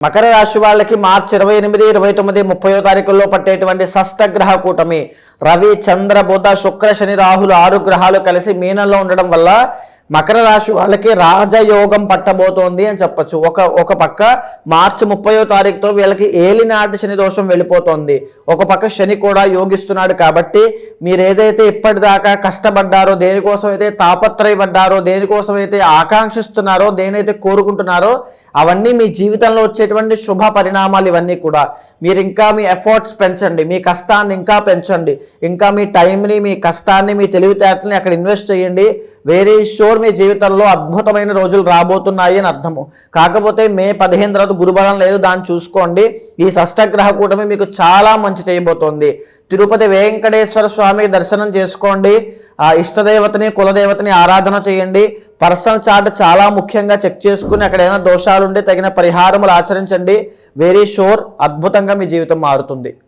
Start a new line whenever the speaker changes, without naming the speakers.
మకర రాశి వాళ్ళకి మార్చి 28, 29, 30వ తారీఖుల్లో పట్టేటువంటి షష్టగ్రహ కూటమి రవి, చంద్ర, బుధ, శుక్ర, శని, రాహులు 6 గ్రహాలు కలిసి మీనంలో ఉండడం వల్ల మకర రాశి వాళ్ళకి రాజయోగం పట్టబోతోంది అని చెప్పచ్చు. ఒక పక్క మార్చి 30వ తారీఖుతో వీళ్ళకి ఏలినాటి శని దోషం వెళ్ళిపోతుంది. ఒక పక్క శని కూడా యోగిస్తున్నాడు. కాబట్టి మీరు ఏదైతే ఇప్పటిదాకా కష్టపడ్డారో, దేనికోసం అయితే తాపత్రయపడ్డారో, దేనికోసం అయితే ఆకాంక్షిస్తున్నారో, దేనైతే కోరుకుంటున్నారో అవన్నీ మీ జీవితంలో వచ్చేటువంటి శుభ పరిణామాలు. ఇవన్నీ కూడా మీరు ఇంకా మీ ఎఫర్ట్స్ పెంచండి, మీ కష్టాన్ని ఇంకా పెంచండి, ఇంకా మీ టైంని, మీ కష్టాన్ని, మీ తెలివితేటల్ని అక్కడ ఇన్వెస్ట్ చేయండి. వెరీ షూర్ మీ జీవితంలో అద్భుతమైన రోజులు రాబోతున్నాయి అని అర్థము. కాకపోతే మే 15 తర్వాత గురుబలం లేదు, దాన్ని చూసుకోండి. ఈ షష్టగ్రహ కూటమి మీకు చాలా మంచి చేయబోతోంది. తిరుపతి వెంకటేశ్వర స్వామి దర్శనం చేసుకోండి. ఆ ఇష్టదేవతని, కులదేవతని ఆరాధన చేయండి. పర్సనల్ చార్ట్ చాలా ముఖ్యంగా చెక్ చేసుకుని అక్కడ ఏమైనా దోషాలుంటే తగిన పరిహారములు ఆచరించండి. వెరీ షూర్ అద్భుతంగా మీ జీవితం మారుతుంది.